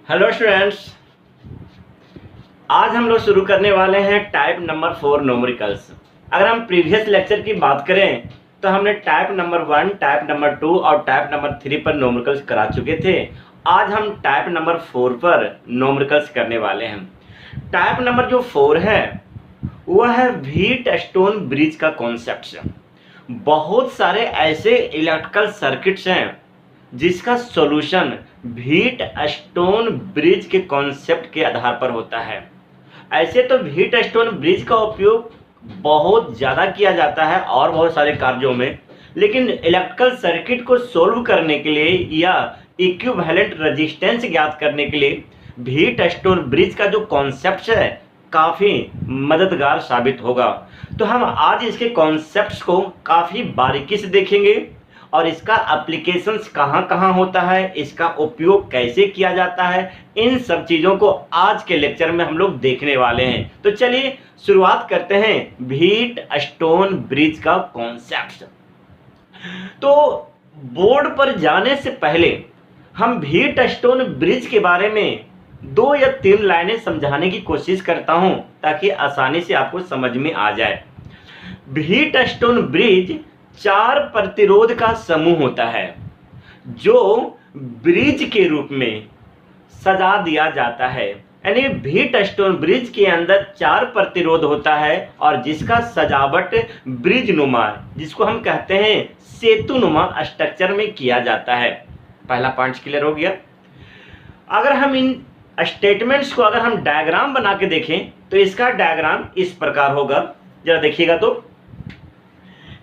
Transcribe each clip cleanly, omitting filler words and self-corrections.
Hello students, आज हम लोग शुरू करने वाले हैं टाइप नंबर 4 न्यूमेरिकल्स। अगर हम प्रीवियस लेक्चर की बात करें तो हमने टाइप नंबर 1, टाइप नंबर 2 और टाइप नंबर 3 पर न्यूमेरिकल्स करा चुके थे। आज हम टाइप नंबर 4 पर न्यूमेरिकल्स करने वाले हैं। टाइप नंबर जो 4 है वह है व्हीट स्टोन ब्रिज का कॉन्सेप्ट। बहुत सारे ऐसे इलेक्ट्रिकल सर्किट्स हैं जिसका सॉल्यूशन व्हीट स्टोन ब्रिज के कॉन्सेप्ट के आधार पर होता है। ऐसे तो व्हीट स्टोन ब्रिज का उपयोग बहुत ज़्यादा किया जाता है और बहुत सारे कार्यों में, लेकिन इलेक्ट्रिकल सर्किट को सोल्व करने के लिए या इक्विवेलेंट रेजिस्टेंस ज्ञात करने के लिए व्हीट स्टोन ब्रिज का जो कॉन्सेप्ट है काफ़ी मददगार साबित होगा। तो हम आज इसके कॉन्सेप्ट्स को काफ़ी बारीकी से देखेंगे और इसका एप्लीकेशंस कहाँ कहाँ होता है, इसका उपयोग कैसे किया जाता है, इन सब चीज़ों को आज के लेक्चर में हम लोग देखने वाले हैं। तो चलिए शुरुआत करते हैं व्हीट स्टोन ब्रिज का कॉन्सेप्ट। तो बोर्ड पर जाने से पहले हम व्हीट स्टोन ब्रिज के बारे में 2 या 3 लाइनें समझाने की कोशिश करता हूं ताकि आसानी से आपको समझ में आ जाए। व्हीट स्टोन ब्रिज 4 प्रतिरोध का समूह होता है जो ब्रिज के रूप में सजा दिया जाता है। यानी व्हीट स्टोन ब्रिज के अंदर 4 प्रतिरोध होता है और जिसका सजावट ब्रिज नुमा, जिसको हम कहते हैं सेतु नुमा स्ट्रक्चर में किया जाता है। पहला पॉइंट क्लियर हो गया। अगर हम इन स्टेटमेंट्स को अगर हम डायग्राम बना के देखें तो इसका डायग्राम इस प्रकार होगा। जरा देखिएगा तो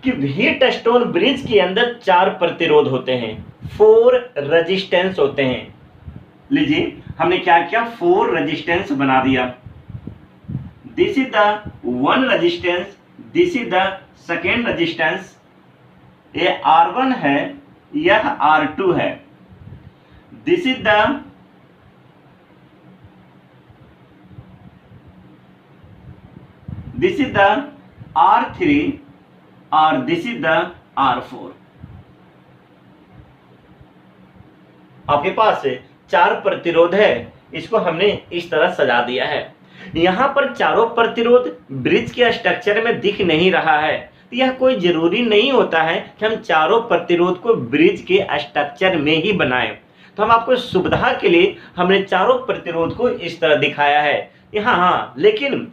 कि व्हीट स्टोन ब्रिज के अंदर 4 प्रतिरोध होते हैं, 4 रेजिस्टेंस होते हैं। लीजिए हमने क्या किया, 4 रेजिस्टेंस बना दिया। This is the 1 resistance, this is the second resistance. ये R1 है, यह R2 है। दिस इज द R3 और दिस इज द R4। आपके पास 4 प्रतिरोध है, इसको हमने इस तरह सजा दिया है। यहां पर चारों प्रतिरोध ब्रिज के स्ट्रक्चर में दिख नहीं रहा है, तो यह कोई जरूरी नहीं होता है कि हम चारों प्रतिरोध को ब्रिज के स्ट्रक्चर में ही बनाएं। तो हम आपको सुविधा के लिए हमने चारों प्रतिरोध को इस तरह दिखाया है यहाँ। हाँ, लेकिन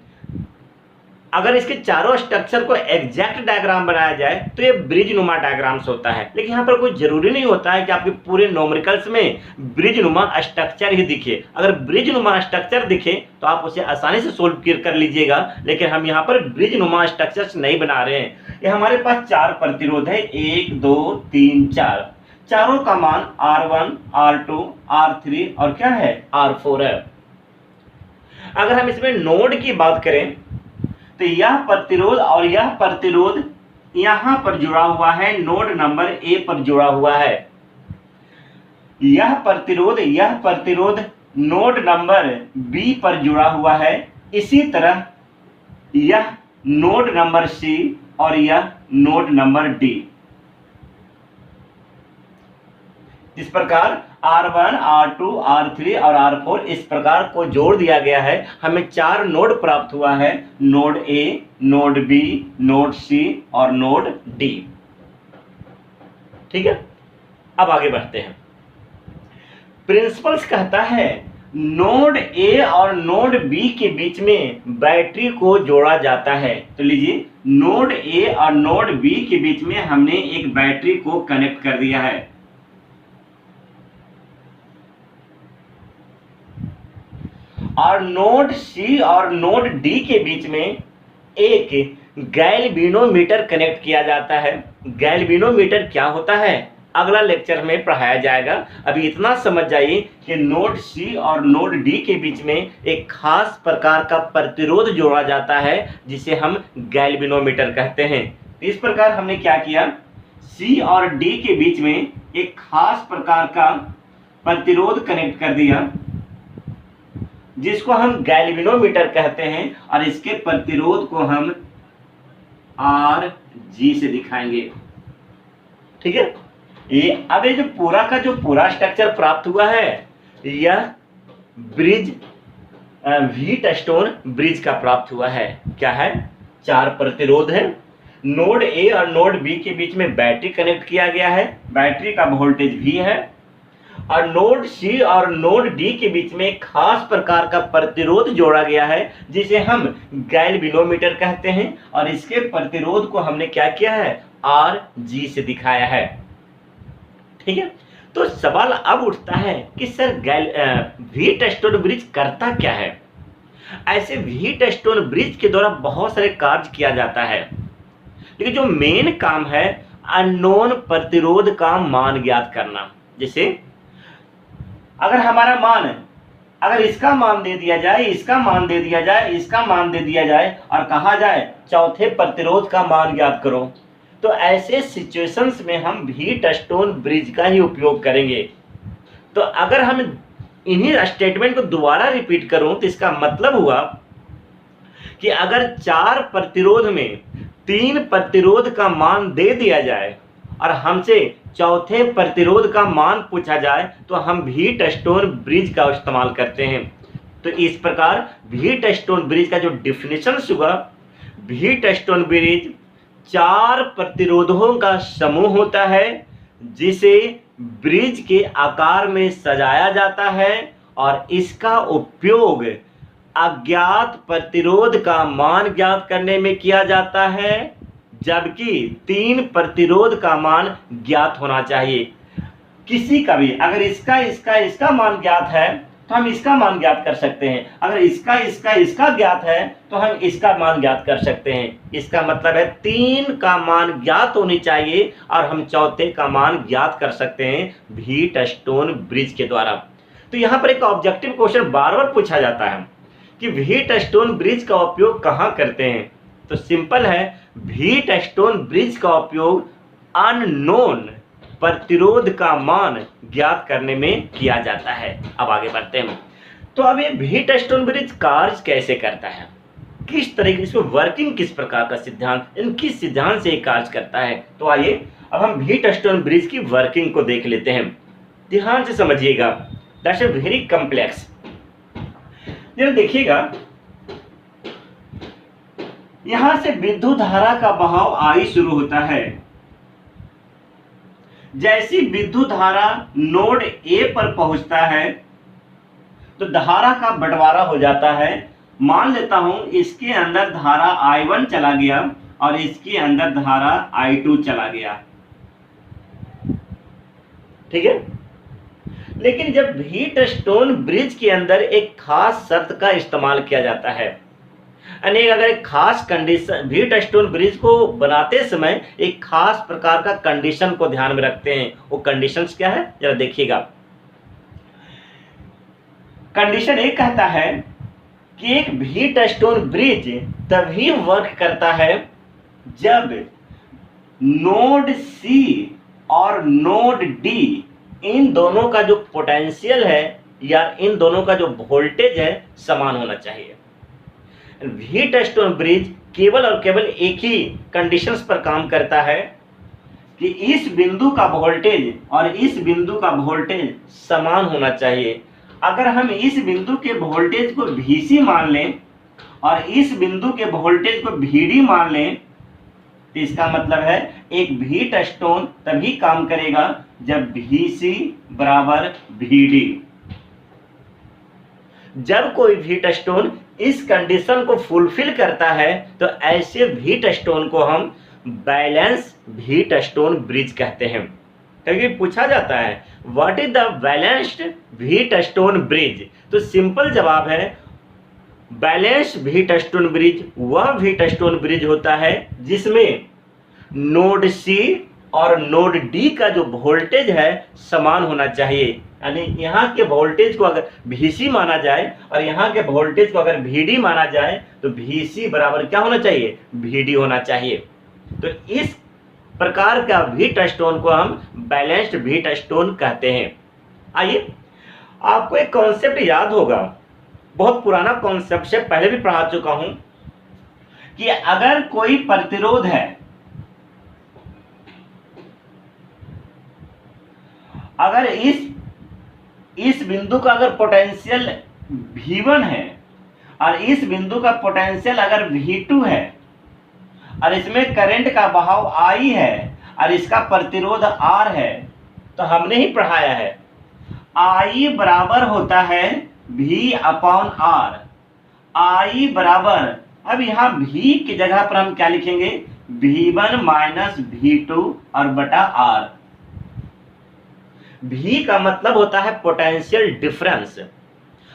अगर इसके चारों स्ट्रक्चर को एग्जैक्ट डायग्राम बनाया जाए तो ये ब्रिज नुमा डायग्राम्स होता है, लेकिन यहाँ पर कोई जरूरी नहीं होता है कि आपके पूरे न्यूमेरिकल्स में ब्रिज नुमा स्ट्रक्चर ही दिखे। अगर ब्रिज नुमा स्ट्रक्चर दिखे तो आप उसे आसानी से सोल्व कर लीजिएगा, लेकिन हम यहाँ पर ब्रिज नुमा स्ट्रक्चर्स नहीं बना रहे हैं। ये हमारे पास 4 प्रतिरोध है, 1 2 3 4। चारों का मान R1 R2 R3 और क्या है, R4 है। अगर हम इसमें नोड की बात करें तो यह प्रतिरोध और यह प्रतिरोध यहां पर जुड़ा हुआ है, नोड नंबर A पर जुड़ा हुआ है। यह प्रतिरोध नोड नंबर B पर जुड़ा हुआ है। इसी तरह यह नोड नंबर C और यह नोड नंबर D। इस प्रकार R1 R2 R3 और R4 इस प्रकार को जोड़ दिया गया है। हमें 4 नोड प्राप्त हुआ है, node A, node B, node C और नोड D। ठीक है, अब आगे बढ़ते हैं। प्रिंसिपल्स कहता है नोड A और नोड B के बीच में बैटरी को जोड़ा जाता है। तो लीजिए नोड A और नोड B के बीच में हमने एक बैटरी को कनेक्ट कर दिया है। और नोड C और नोड D के बीच में एक गैल्वेनोमीटर कनेक्ट किया जाता है। गैल्वेनोमीटर क्या होता है अगला लेक्चर में पढ़ाया जाएगा। अभी इतना समझ जाइए कि नोड C और नोड D के बीच में एक खास प्रकार का प्रतिरोध जोड़ा जाता है जिसे हम गैल्वेनोमीटर कहते हैं। इस प्रकार हमने क्या किया, C और D के बीच में एक खास प्रकार का प्रतिरोध कनेक्ट कर दिया जिसको हम गैल्वेनोमीटर कहते हैं और इसके प्रतिरोध को हम Rg से दिखाएंगे। ठीक है, ये अब ये जो पूरा का जो पूरा स्ट्रक्चर प्राप्त हुआ है, यह ब्रिज व्हीट स्टोन ब्रिज का प्राप्त हुआ है। क्या है? 4 प्रतिरोध है, नोड ए और नोड बी के बीच में बैटरी कनेक्ट किया गया है, बैटरी का वोल्टेज V है, और नोड सी और नोड डी के बीच में एक खास प्रकार का प्रतिरोध जोड़ा गया है जिसे हम गैल्वेनोमीटर कहते हैं, और इसके प्रतिरोध को हमने क्या किया है? RG से दिखाया है। ठीक है, तो सवाल अब उठता है कि सर व्हीट स्टोन ब्रिज करता क्या है? ऐसे व्हीट स्टोन ब्रिज के द्वारा बहुत सारे कार्य किया जाता है, लेकिन जो मेन काम है अननोन प्रतिरोध का मान ज्ञात करना। जैसे अगर हमारा मान, अगर इसका मान दे दिया जाए, इसका मान दे दिया जाए, इसका मान दे दिया जाए और कहा जाए चौथे प्रतिरोध का मान ज्ञात करो, तो ऐसे सिचुएशंस में हम व्हीट स्टोन ब्रिज का ही उपयोग करेंगे। तो अगर हम इन्हीं स्टेटमेंट को दोबारा रिपीट करूं तो इसका मतलब हुआ कि अगर 4 प्रतिरोध में 3 प्रतिरोध का मान दे दिया जाए और हमसे चौथे प्रतिरोध का मान पूछा जाए तो हम व्हीट स्टोन ब्रिज का इस्तेमाल करते हैं। तो इस प्रकार व्हीट स्टोन ब्रिज का जो डिफिनेशन हुआ, व्हीट स्टोन ब्रिज 4 प्रतिरोधों का समूह होता है जिसे ब्रिज के आकार में सजाया जाता है और इसका उपयोग अज्ञात प्रतिरोध का मान ज्ञात करने में किया जाता है, जबकि 3 प्रतिरोध का मान ज्ञात होना चाहिए। किसी का भी अगर इसका मान ज्ञात है तो हम इसका मान ज्ञात कर सकते हैं, अगर इसका ज्ञात है तो हम इसका मान ज्ञात कर सकते हैं। इसका मतलब है 3 का मान ज्ञात होनी चाहिए और हम चौथे का मान ज्ञात कर सकते हैं व्हीट स्टोन ब्रिज के द्वारा। तो यहाँ पर एक ऑब्जेक्टिव क्वेश्चन बार बार पूछा जाता है कि व्हीट स्टोन ब्रिज का उपयोग कहाँ करते हैं? तो सिंपल है, व्हीट स्टोन ब्रिज का उपयोग अननोन प्रतिरोध का मान ज्ञात करने में किया जाता है। अब आगे बढ़ते हैं। तो अब ये व्हीट स्टोन ब्रिज कार्य कैसे करता है, किस तरीके से वर्किंग, किस प्रकार का सिद्धांत, किस सिद्धांत से ये कार्य करता है? तो आइए अब हम व्हीट स्टोन ब्रिज की वर्किंग को देख लेते हैं। ध्यान से समझिएगा, दैट्स वेरी कॉम्प्लेक्स। देखिएगा, यहां से विद्युत धारा का बहाव I शुरू होता है। जैसी विद्युत धारा नोड A पर पहुंचता है तो धारा का बंटवारा हो जाता है। मान लेता हूं इसके अंदर धारा I1 चला गया और इसके अंदर धारा I2 चला गया। ठीक है, लेकिन जब व्हीट स्टोन ब्रिज के अंदर एक खास शर्त का इस्तेमाल किया जाता है, यानी अगर एक खास कंडीशन, व्हीट स्टोन ब्रिज को बनाते समय एक खास प्रकार का कंडीशन को ध्यान में रखते हैं। वो कंडीशंस क्या है जरा देखिएगा। कंडीशन एक कहता है कि एक व्हीट स्टोन ब्रिज तभी वर्क करता है जब नोड सी और नोड डी, इन दोनों का जो पोटेंशियल है या इन दोनों का जो वोल्टेज है समान होना चाहिए। व्हीट स्टोन ब्रिज केवल और केवल एक ही कंडीशंस पर काम करता है कि इस बिंदु का वोल्टेज और इस बिंदु का वोल्टेज समान होना चाहिए। अगर हम इस बिंदु के वोल्टेज को Vc मान लें और इस बिंदु के वोल्टेज को Vd मान लें तो इसका मतलब है एक व्हीट स्टोन तभी काम करेगा जब Vc बराबर Vd। जब कोई व्हीट स्टोन इस कंडीशन को फुलफिल करता है तो ऐसे व्हीट स्टोन को हम बैलेंस व्हीट स्टोन ब्रिज कहते हैं। क्योंकि पूछा जाता है what is the balanced wheat stone bridge, तो सिंपल जवाब है बैलेंस व्हीट स्टोन ब्रिज वह व्हीट स्टोन ब्रिज होता है जिसमें नोड सी और नोड डी का जो वोल्टेज है समान होना चाहिए। यानी यहाँ के वोल्टेज को अगर Vc माना जाए और यहाँ के वोल्टेज को अगर Vd माना जाए तो Vc बराबर क्या होना चाहिए? Vd होना चाहिए। तो इस प्रकार का व्हीट स्टोन को हम बैलेंस्ड व्हीट स्टोन कहते हैं। आइए, आपको एक कॉन्सेप्ट याद होगा, बहुत पुराना कॉन्सेप्ट से पहले भी पढ़ा चुका हूं कि अगर कोई प्रतिरोध है, अगर इस बिंदु का अगर पोटेंशियल V1 है और इस बिंदु का पोटेंशियल अगर V2 है और इसमें करंट का बहाव I है और इसका प्रतिरोध R है, तो हमने ही पढ़ाया है I बराबर होता है V/R। I बराबर, अब यहाँ V की जगह पर हम क्या लिखेंगे, V1 माइनस V2 और बटा R। V का मतलब होता है पोटेंशियल डिफरेंस।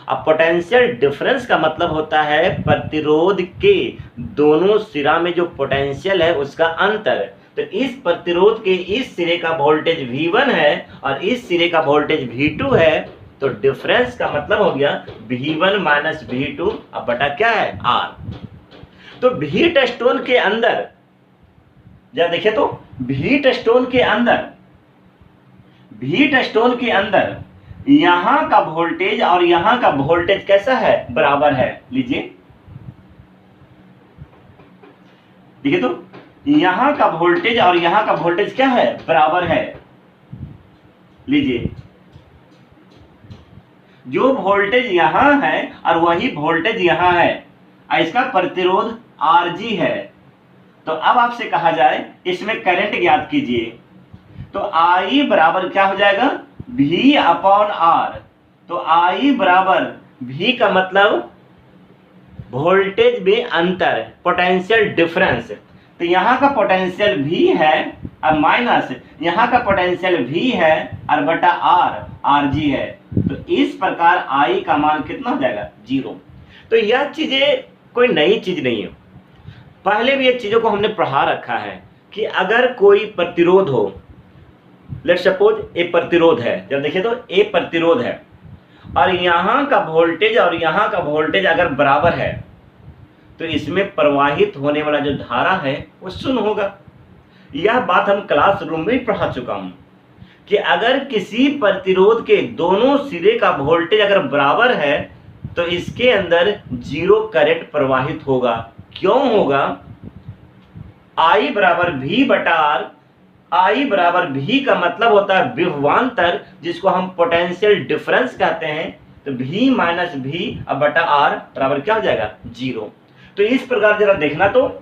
अब पोटेंशियल डिफरेंस का मतलब होता है प्रतिरोध के दोनों सिरा में जो पोटेंशियल है उसका अंतर। तो इस प्रतिरोध के इस सिरे का वोल्टेज V1 है और इस सिरे का वोल्टेज V2 है, तो डिफरेंस का मतलब हो गया V1 माइनस V2 अब बटा क्या है, R। तो हीट स्टोन के अंदर जरा देखिए, तो हीट स्टोन के अंदर यहां का वोल्टेज और यहां का वोल्टेज कैसा है, बराबर है। लीजिए देखिए, तो यहां का वोल्टेज और यहां का वोल्टेज क्या है, बराबर है। लीजिए, जो वोल्टेज यहां है और वही वोल्टेज यहां है, इसका प्रतिरोध Rg है। तो अब आपसे कहा जाए इसमें करंट ज्ञात कीजिए, तो I बराबर क्या हो जाएगा, V/R। तो I बराबर V का मतलब वोल्टेज में अंतर, पोटेंशियल डिफरेंस। तो यहाँ का पोटेंशियल V है और माइनस यहाँ का पोटेंशियल V है और बटा Rg है। तो इस प्रकार I का मान कितना हो जाएगा, 0। तो यह चीजें कोई नई चीज नहीं है, पहले भी ये चीजों को हमने पढ़ा रखा है कि अगर कोई प्रतिरोध हो, लेट सपोज ए प्रतिरोध है, जब देखिए तो ए प्रतिरोध है और यहाँ का वोल्टेज और यहाँ का वोल्टेज अगर बराबर है, तो इसमें प्रवाहित होने वाला जो धारा है वो शून्य होगा। यह बात हम क्लासरूम में पढ़ा चुका हूं कि अगर किसी प्रतिरोध के दोनों सिरे का वोल्टेज अगर बराबर है तो इसके अंदर 0 करंट प्रवाहित होगा। क्यों होगा, I बराबर V बटा R। I बराबर V का मतलब होता है विभवांतर, जिसको हम पोटेंशियल डिफरेंस कहते हैं। तो V माइनस V अब बटा R बराबर क्या हो जाएगा, 0। तो इस प्रकार जरा देखना, तो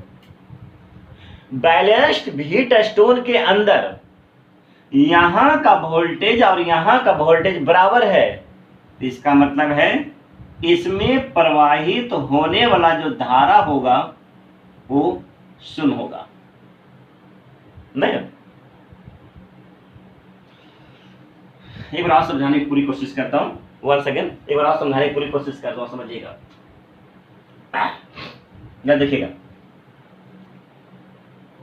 बैलेंस्ड हीट स्टोन के अंदर यहां का वोल्टेज और यहां का वोल्टेज बराबर है, तो इसका मतलब है इसमें प्रवाहित होने वाला जो धारा होगा वो शून्य होगा। नहीं, एक बार और समझाने की पूरी कोशिश करता हूं, वन सेकेंड, एक बार और समझाने की पूरी कोशिश करता हूं, समझिएगा। देखिएगा,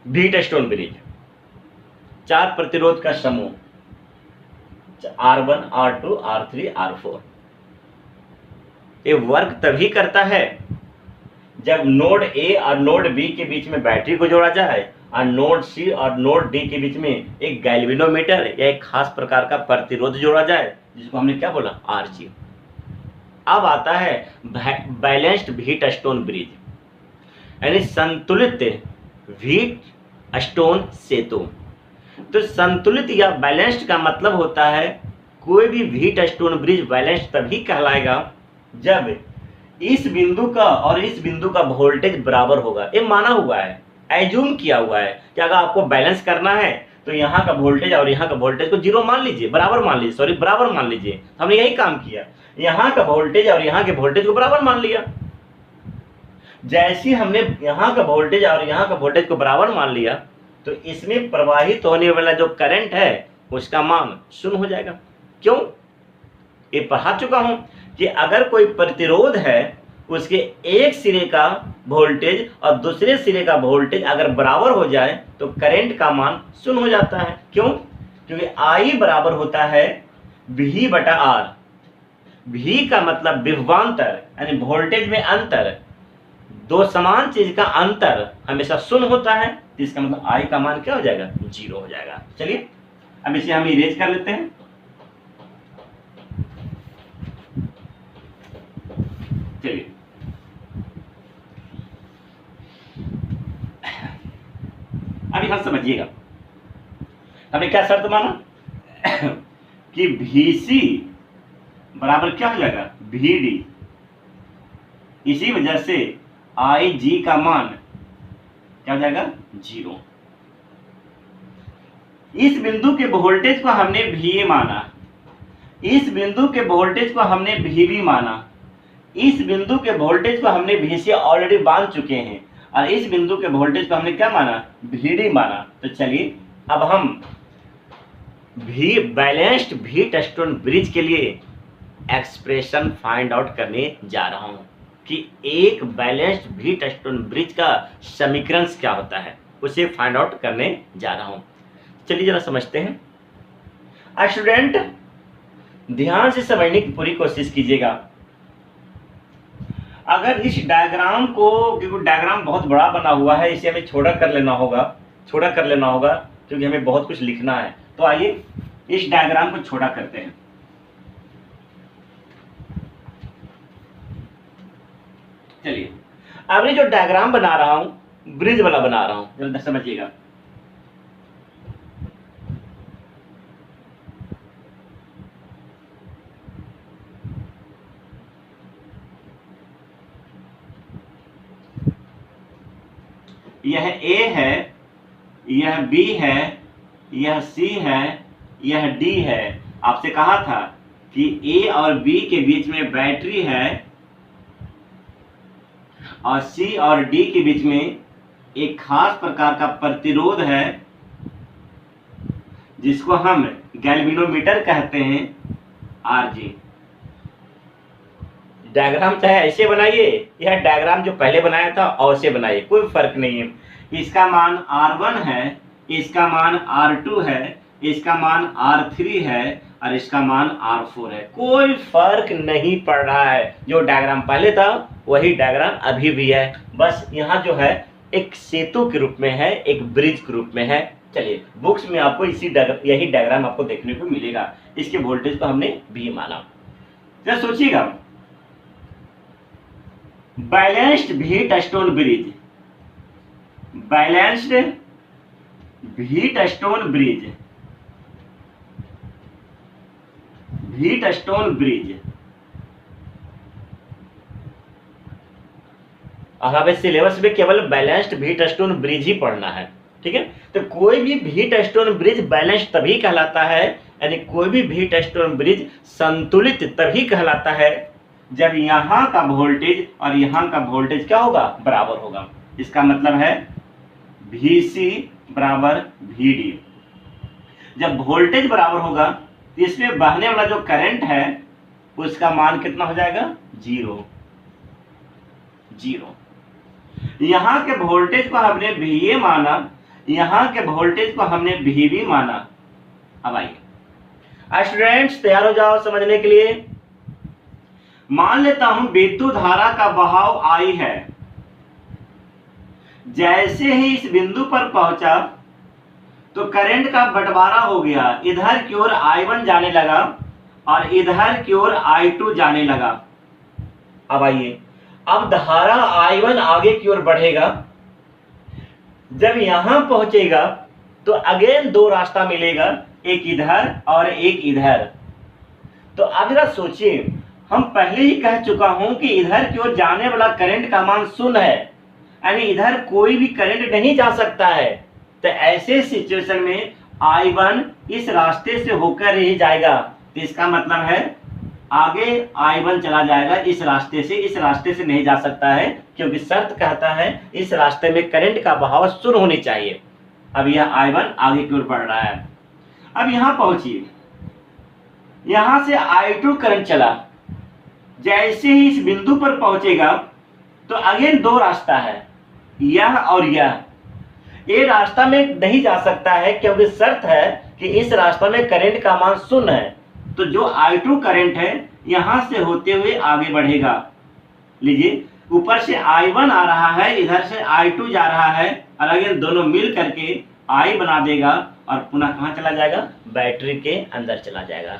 हीट स्टोन ब्रिज, 4 प्रतिरोध का समूह R1 R2 R3 R4। ये वर्क तभी करता है जब नोड A और नोड B के बीच में बैटरी को जोड़ा जाए और नोड C और नोड D के बीच में एक गैल्वेनोमीटर या एक खास प्रकार का प्रतिरोध जोड़ा जाए, जिसको हमने क्या बोला, Rg। अब आता है बैलेंस्ड हीट स्टोन ब्रिज, यानी संतुलित हीट स्टोन सेतु। तो संतुलित या बैलेंस्ड का मतलब होता है कोई भी हीट स्टोन ब्रिज बैलेंस्ड तभी कहलाएगा जब इस बिंदु का और इस बिंदु का वोल्टेज बराबर होगा। ये माना हुआ है, एज्यूम किया हुआ है कि अगर आपको बैलेंस करना है तो यहाँ का वोल्टेज और यहाँ का वोल्टेज को 0 मान लीजिए, बराबर मान लीजिए। हमने यही काम किया, यहाँ का वोल्टेज और यहाँ के वोल्टेज को बराबर मान लिया। जैसे हमने यहाँ का वोल्टेज और यहाँ का वोल्टेज को बराबर मान लिया, तो इसमें प्रवाहित होने वाला जो करंट है उसका मान शून्य हो जाएगा। क्यों, ये पढ़ा चुका हूं कि अगर कोई प्रतिरोध है, उसके एक सिरे का वोल्टेज और दूसरे सिरे का वोल्टेज अगर बराबर हो जाए तो करंट का मान शून्य हो जाता है। क्यों, क्योंकि I बराबर होता है V बटा R। V का मतलब विभवांतर, यानी वोल्टेज में अंतर। दो समान चीज का अंतर हमेशा शून्य होता है, तो इसका मतलब I का मान क्या हो जाएगा, 0 हो जाएगा। चलिए अब इसे हम इरेज कर लेते हैं। चलिए, अब यहां समझिएगा, हमने क्या शर्त माना कि VC बराबर क्या हो जाएगा, VD। इसी वजह से आई जी का मान क्या हो जाएगा 0। इस बिंदु के वोल्टेज को हमने VA माना, इस बिंदु के वोल्टेज को हमने VB माना, इस बिंदु के वोल्टेज को हमने VC ऑलरेडी बांध चुके हैं, और इस बिंदु के वोल्टेज को हमने क्या माना VD माना। तो चलिए अब हम बैलेंस्ड भी टचस्टोन ब्रिज के लिए एक्सप्रेशन फाइंड आउट करने जा रहा हूं कि एक बैलेंस्ड भी टचस्टोन ब्रिज का समीकरण क्या होता है, उसे फाइंड आउट करने जा रहा हूं। चलिए जरा समझते हैं। स्टूडेंट ध्यान से समझने की पूरी कोशिश कीजिएगा। अगर इस डायग्राम को, क्योंकि डायग्राम बहुत बड़ा बना हुआ है, इसे हमें छोटा कर लेना होगा क्योंकि हमें बहुत कुछ लिखना है। तो आइए इस डायग्राम को छोटा करते हैं। चलिए अब ये जो डायग्राम बना रहा हूं ब्रिज वाला बना रहा हूं, जल्दी समझिएगा। यह A है, यह B है, यह C है, यह D है। आपसे कहा था कि A और B के बीच में बैटरी है और C और D के बीच में एक खास प्रकार का प्रतिरोध है जिसको हम गैल्वेनोमीटर कहते हैं, RG। डायग्राम चाहे ऐसे बनाइए या डायग्राम जो पहले बनाया था वैसे बनाइए, कोई फर्क नहीं है। इसका मान R1 है, इसका मान R2 है, इसका मान R3 है और इसका मान R4 है। कोई फर्क नहीं पड़ रहा है। जो डायग्राम पहले था वही डायग्राम अभी भी है, बस यहाँ जो है एक सेतु के रूप में है, एक ब्रिज के रूप में है। चलिए बुक्स में आपको यही डायग्राम आपको देखने को मिलेगा। इसके वोल्टेज को हमने V माना। जरा सोचिएगा, बैलेंस्ड भी टचस्टोन ब्रिज, बैलेंस्ड भी टचस्टोन ब्रिज, भी टचस्टोन ब्रिज। और हमें सिलेबस में केवल बैलेंस्ड भी टचस्टोन ब्रिज ही पढ़ना है, ठीक है। तो कोई भी टचस्टोन ब्रिज बैलेंस्ड तभी कहलाता है, यानी कोई भी टचस्टोन ब्रिज संतुलित तभी कहलाता है जब यहाँ का वोल्टेज और यहाँ का वोल्टेज क्या होगा, बराबर होगा। इसका मतलब है VC बराबर VD। जब वोल्टेज बराबर होगा तो इसमें बहने वाला जो करंट है उसका मान कितना हो जाएगा, 0। यहाँ के वोल्टेज को हमने VA माना, यहाँ के वोल्टेज को हमने VB माना। अब आइए स्टूडेंट्स तैयार हो जाओ समझने के लिए। मान लेता हूं विद्युत धारा का बहाव I है। जैसे ही इस बिंदु पर पहुंचा तो करंट का बंटवारा हो गया, इधर की ओर I1 जाने लगा और इधर की ओर I2 जाने लगा। अब आइए, अब धारा I1 आगे की ओर बढ़ेगा। जब यहां पहुंचेगा तो अगेन दो रास्ता मिलेगा, एक इधर और एक इधर। तो अब जरा सोचिए, हम पहले ही कह चुका हूं कि इधर की ओर जाने वाला करंट का मान 0 है, यानी इधर कोई भी करंट नहीं जा सकता है। तो ऐसे सिचुएशन में I1 इस रास्ते से होकर ही जाएगा। तो इसका मतलब है आगे I1 चला जाएगा इस रास्ते से नहीं जा सकता है, क्योंकि शर्त कहता है इस रास्ते में करंट का बहाव 0 होनी चाहिए। अब यह I1 आगे की ओर बढ़ रहा है। अब यहां पहुंचिए, यहां से I2 करंट चला। जैसे ही इस बिंदु पर पहुंचेगा तो अगेन दो रास्ता है, यह और यह। ये रास्ता में नहीं जा सकता है क्योंकि शर्त है कि इस रास्ता में करंट का मान 0 है। तो जो I2 करंट है यहां से होते हुए आगे बढ़ेगा। लीजिए, ऊपर से I1 आ रहा है, इधर से I2 जा रहा है, और अगेन दोनों मिल करके I बना देगा और पुनः कहां चला जाएगा, बैटरी के अंदर चला जाएगा।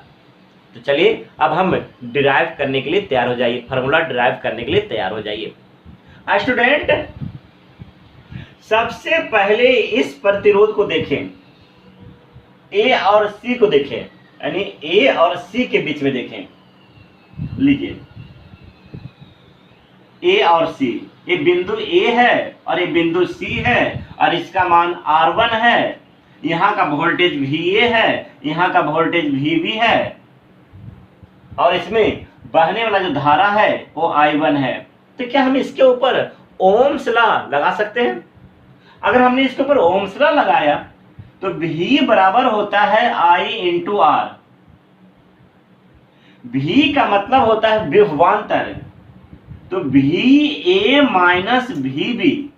तो चलिए अब हम डिराइव करने के लिए तैयार हो जाइए, फार्मूला डिराइव करने के लिए तैयार हो जाइए। स्टूडेंट सबसे पहले इस प्रतिरोध को देखें, A और C को देखें, यानी A और C के बीच में देखें। लीजिए, ए और सी, ये बिंदु ए है और ये बिंदु सी है और इसका मान R1 है, यहाँ का वोल्टेज VA है, यहाँ का वोल्टेज VB है और इसमें बहने वाला जो धारा है वो I1 है। तो क्या हम इसके ऊपर ओम्स लॉ लगा सकते हैं? अगर हमने इसके ऊपर ओम्स लॉ लगाया तो V बराबर होता है I इंटू R। V का मतलब होता है विभवांतर, तो VA माइनस VB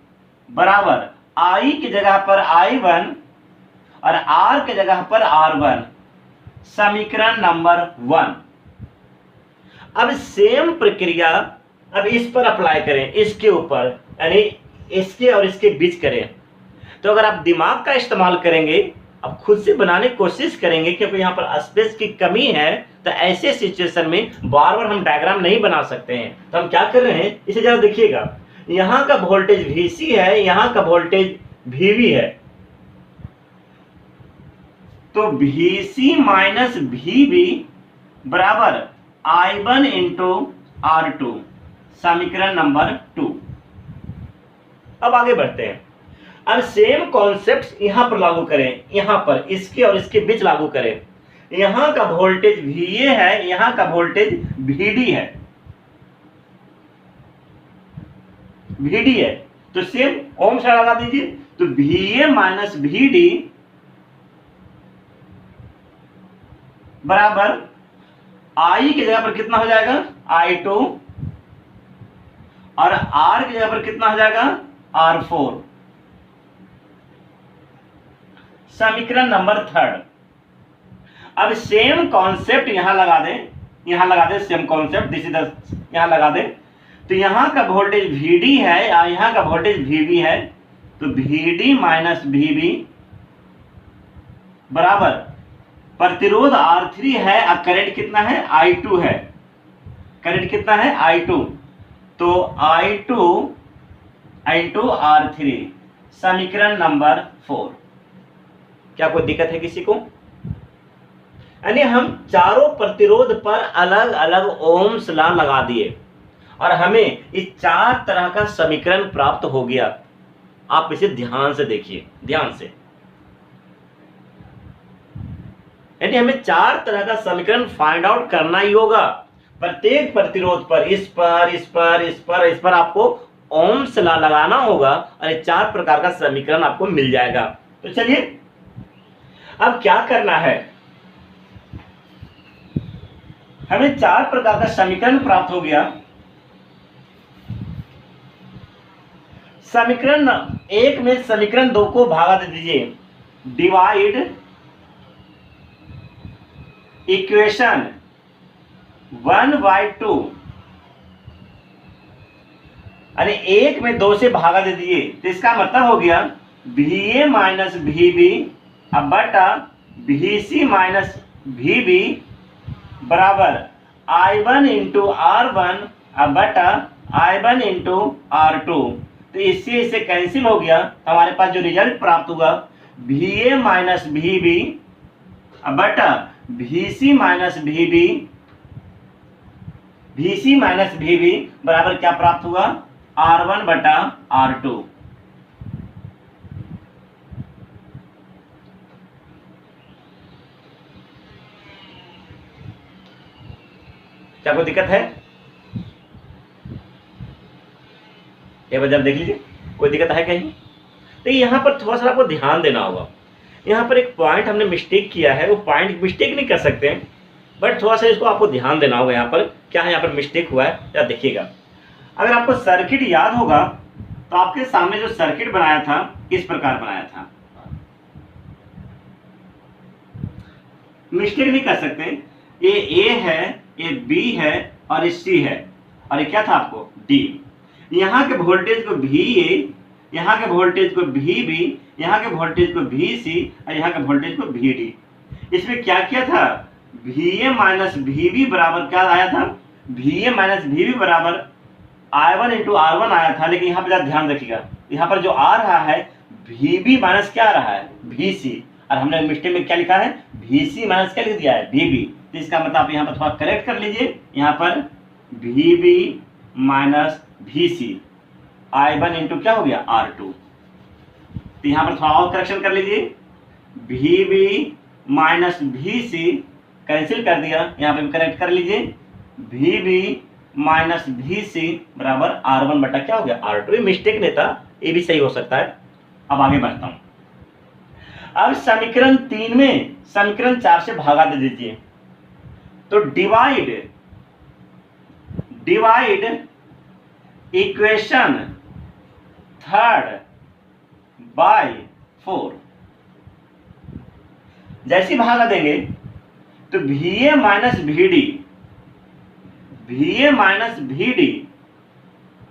बराबर I की जगह पर I1 और R की जगह पर R1, समीकरण नंबर 1। अब सेम प्रक्रिया अब इस पर अप्लाई करें, इसके ऊपर, यानी इसके और इसके बीच करें। तो अगर आप दिमाग का इस्तेमाल करेंगे, अब खुद से बनाने की कोशिश करेंगे, क्योंकि यहाँ पर स्पेस की कमी है, तो ऐसे सिचुएशन में बार बार हम डायग्राम नहीं बना सकते हैं। तो हम क्या कर रहे हैं, इसे जरा देखिएगा, यहाँ का वोल्टेज VC है, यहाँ का वोल्टेज VB है, तो VC माइनस VB बराबर I1 इंटू R2, समीकरण नंबर 2। अब आगे बढ़ते हैं। अब सेम कॉन्सेप्ट यहां पर लागू करें, यहां पर इसके और इसके बीच लागू करें। यहां का वोल्टेज VA है, यहां का वोल्टेज VD है, VD है, तो सेम ओम्स लॉ लगा दीजिए। तो VA माइनस VD बराबर I की जगह पर कितना हो जाएगा, I2, और R की जगह पर कितना हो जाएगा, R4, समीकरण नंबर 3। अब सेम कॉन्सेप्ट यहां लगा दें, यहां लगा दें same concept, this is the, यहां लगा दें। तो यहां का वोल्टेज VD है और यहां का वोल्टेज VB है, तो VD माइनस VB बराबर प्रतिरोध R3 है और करंट कितना है, I2 है, करंट कितना है, I2, तो I2 इंटू R3, समीकरण नंबर 4। क्या कोई दिक्कत है किसी को? यानी हम चारों प्रतिरोध पर अलग अलग ओम्स लॉ लगा दिए और हमें इस 4 तरह का समीकरण प्राप्त हो गया। आप इसे ध्यान से देखिए, ध्यान से, यानी हमें 4 तरह का समीकरण फाइंड आउट करना ही होगा। प्रत्येक प्रतिरोध पर, इस पर, इस पर, इस पर, इस पर आपको ओम्स लॉ लगाना होगा और ये 4 प्रकार का समीकरण आपको मिल जाएगा। तो चलिए अब क्या करना है, हमें 4 प्रकार का समीकरण प्राप्त हो गया। समीकरण 1 में समीकरण 2 को भागा दे दीजिए, डिवाइड इक्वेशन 1/2, यानी 1 में 2 से भागा दे दीजिए। तो इसका मतलब हो गया VA माइनस VB अब बटा VC माइनस VB बराबर I1 इंटू R1 अब बटा I1 इंटू R2। तो इससे इसे कैंसिल हो गया, हमारे पास जो रिजल्ट प्राप्त हुआ VA माइनस VB अब बटा VC माइनस VB बराबर क्या प्राप्त हुआ, R1 बटा R2। क्या कोई दिक्कत है? एक बार जब देख लीजिए, कोई दिक्कत है कहीं? तो यहाँ पर थोड़ा सा आपको ध्यान देना होगा। यहाँ पर एक पॉइंट हमने मिस्टेक किया है, वो पॉइंट मिस्टेक नहीं कर सकते, बट थोड़ा सा इसको आपको ध्यान देना होगा। यहाँ पर क्या है, यहाँ पर मिस्टेक हुआ है, या देखिएगा। अगर आपको सर्किट याद होगा तो आपके सामने जो सर्किट बनाया था इस प्रकार बनाया था, मिस्टेक नहीं कर सकते। ये A है, ये B है और ये C है, और ये क्या था आपको D। यहाँ के वोल्टेज को VA, यहाँ के वोल्टेज को VB, यहाँ के वोल्टेज को VC और यहाँ के वोल्टेज को VD। इसमें क्या किया था, VA माइनस VB बराबर क्या आया था, VA माइनस VB बराबर I1 इंटू R1 आया था। लेकिन यहाँ पर ध्यान रखिएगा, यहाँ पर जो आ रहा है VB माइनस क्या आ रहा है, VC, और हमने मिस्टेक में क्या लिखा है, VC माइनस क्या लिख दिया है, VB। तो इसका मतलब आप यहाँ पर थोड़ा करेक्ट कर लीजिए, यहाँ पर VB minus V C, I1 into क्या हो गया R2। तो यहां पर थोड़ा और करेक्शन कर लीजिए, V B minus V C cancel कर दिया, यहाँ पे भी करेक्ट कर लीजिए, V B minus V C बराबर R1 बटा क्या हो गया R2। ये मिस्टेक नहीं था, ये भी सही हो सकता है। अब आगे बढ़ता हूं। अब समीकरण 3 में समीकरण 4 से भागा दे दीजिए, तो डिवाइड इक्वेशन 3 बाय 4। जैसी भागा देंगे तो VA माइनस VD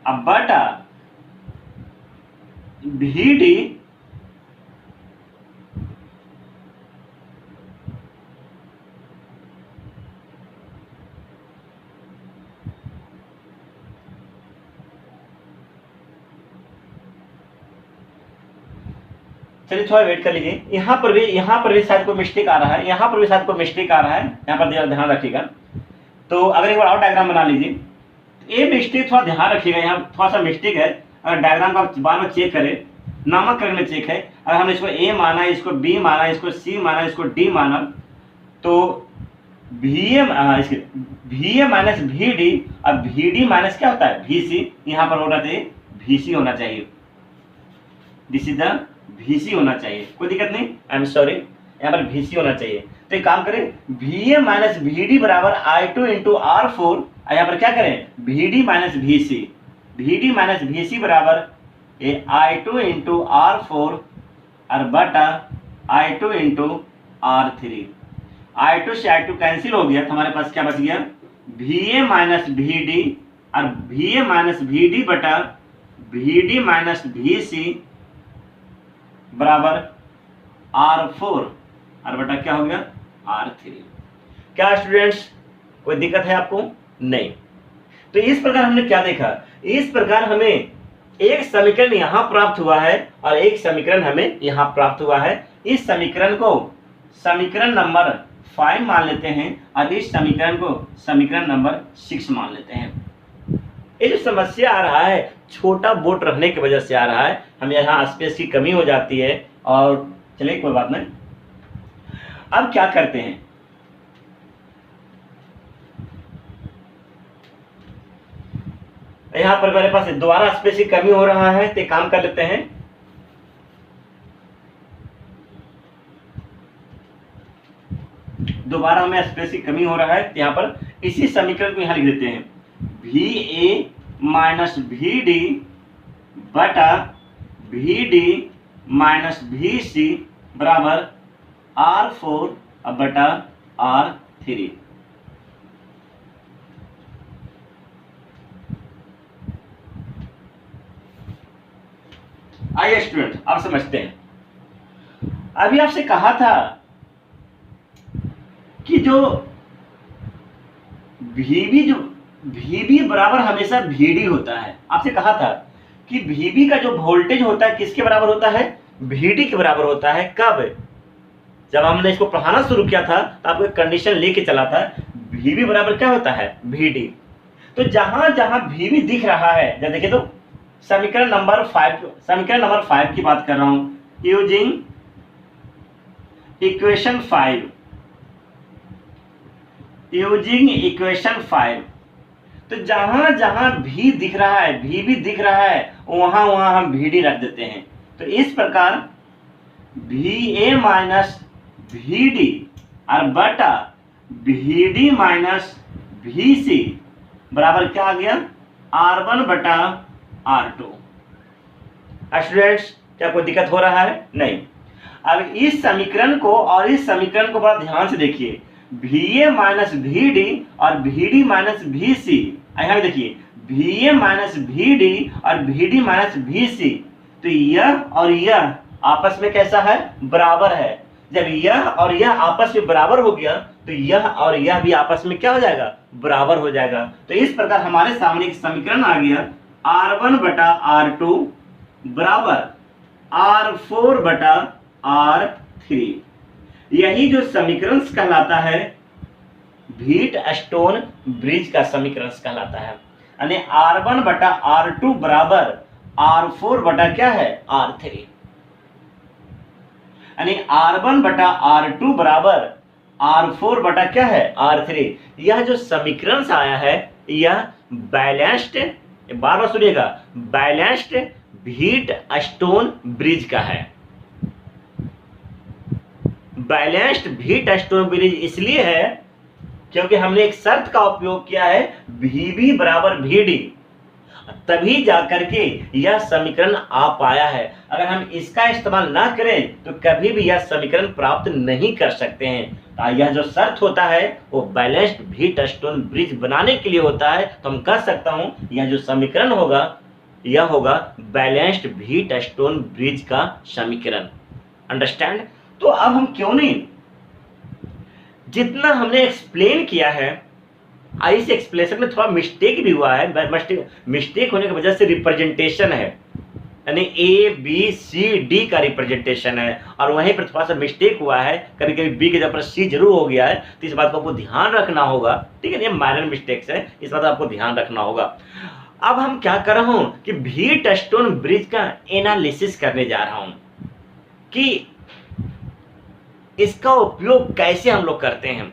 अब बटा VD चलिए थोड़ा वेट कर लीजिए, यहाँ पर भी शायद कोई मिस्टेक आ रहा है, यहाँ पर ध्यान रखिएगा। तो अगर एक बार और डायग्राम बना लीजिए, ये मिस्टेक थोड़ा ध्यान रखिएगा, यहाँ थोड़ा सा मिस्टेक है। अगर डायग्राम का बार बार चेक करें, नामकरण में चेक है, अगर हमने इसको ए माना, इसको बी माना, इसको सी माना, इसको डी माना, तो VA माइनस VD, अब VD माइनस क्या होता है VC, यहाँ पर होना चाहिए VC होना चाहिए, दिस इज द VC होना चाहिए, कोई दिक्कत नहीं, आई एम सॉरी, यहाँ पर VC होना चाहिए। तो एक काम करें, VA माइनस VD बराबर I2 इंटू R4, यहाँ पर क्या करें VD माइनस VC बराबर I2 इंटू R4 और बटा I2 इंटू R3। I2 से I2 कैंसिल हो गया, तो हमारे पास क्या बच गया VA माइनस VD और VA माइनस VD बटा VD माइनस VC बराबर R4 और बटा क्या हो गया R3। क्या स्टूडेंट्स कोई दिक्कत है आपको? नहीं। तो इस प्रकार हमने क्या देखा, इस प्रकार हमें एक समीकरण यहां प्राप्त हुआ है और एक समीकरण हमें यहां प्राप्त हुआ है। इस समीकरण को समीकरण नंबर 5 मान लेते हैं और इस समीकरण को समीकरण नंबर 6 मान लेते हैं। ये जो समस्या आ रहा है छोटा बोर्ड रखने की वजह से आ रहा है, हमें यहाँ स्पेस की कमी हो जाती है, और चलिए कोई बात नहीं। अब क्या करते हैं, यहाँ पर मेरे पास दोबारा स्पेस की कमी हो रहा है, तो काम कर लेते हैं, दोबारा हमें स्पेस की कमी हो रहा है, तो यहाँ पर इसी समीकरण को यहाँ लिख देते हैं, VA माइनस VD बटा VD माइनस VC बराबर R4 बटा R3। आइए स्टूडेंट आप समझते हैं। अभी आपसे कहा था कि जो VB बराबर हमेशा VD होता है। आपसे कहा था कि VB का जो वोल्टेज होता है किसके बराबर होता है, VD के बराबर होता है। कब? जब हमने इसको पढ़ाना शुरू किया था तो आपको एक कंडीशन लेके चला था, VB बराबर क्या होता है VD। तो जहां जहां VB दिख रहा है, जब देखिए तो समीकरण नंबर 5 की बात कर रहा हूं, यूजिंग इक्वेशन 5, तो जहां जहां भी दिख रहा है, VB दिख रहा है, वहां वहां हम VD रख देते हैं। तो इस प्रकार VA माइनस VD और बटा VD माइनस VC बराबर क्या आ गया R1 बटा R2। स्टूडेंट्स क्या कोई दिक्कत हो रहा है? नहीं। अब इस समीकरण को और इस समीकरण को बड़ा ध्यान से देखिए, VA माइनस VD और VD माइनस VC, यहाँ देखिए VA माइनस VD और VD माइनस VC, तो यह और यह आपस में कैसा है, बराबर है। जब यह और यह आपस में बराबर हो गया तो यह और यह भी आपस में क्या हो जाएगा, बराबर हो जाएगा। तो इस प्रकार हमारे सामने एक समीकरण आ गया, R1 बटा R2 बराबर R4 बटा R3। यही जो समीकरण कहलाता है व्हीट स्टोन ब्रिज का समीकरण कहलाता है। यानी R1 बटा R2 बराबर R4 बटा क्या है R3, यानी R1 बटा R2 बराबर R4 बटा क्या है R3। यह जो समीकरण आया है यह बैलेंस्ड, बार बार सुनिएगा, बैलेंस्ड व्हीट स्टोन ब्रिज का है। बैलेंस्ड व्हीट स्टोन ब्रिज इसलिए है क्योंकि हमने एक शर्त का उपयोग किया है VB बराबर VD, तभी जाकर के यह समीकरण आ पाया है। अगर हम इसका इस्तेमाल ना करें तो कभी भी यह समीकरण प्राप्त नहीं कर सकते हैं। यह जो शर्त होता है वो बैलेंस्ड व्हीट स्टोन ब्रिज बनाने के लिए होता है। तो हम कह सकता हूं यह जो समीकरण होगा यह होगा बैलेंस्ड व्हीट स्टोन ब्रिज का समीकरण। अंडरस्टैंड? तो अब हम क्यों नहीं, जितना हमने एक्सप्लेन किया है इस एक्सप्लेनेशन में थोड़ा मिस्टेक भी हुआ है। मिस्टेक होने की वजह से रिप्रेजेंटेशन है, यानी ABCD का रिप्रेजेंटेशन है और वहीं पर थोड़ा सा मिस्टेक हुआ है, कभी कभी B के जगह पर C जरूर हो गया है। तो इस बात को आपको ध्यान रखना होगा, ठीक है? ये माइनर मिस्टेक्स है, इस बात को आपको ध्यान रखना होगा। अब हम क्या कर रहा हूं कि व्हीट स्टोन ब्रिज का एनालिसिस करने जा रहा हूं कि इसका उपयोग कैसे हम लोग करते हैं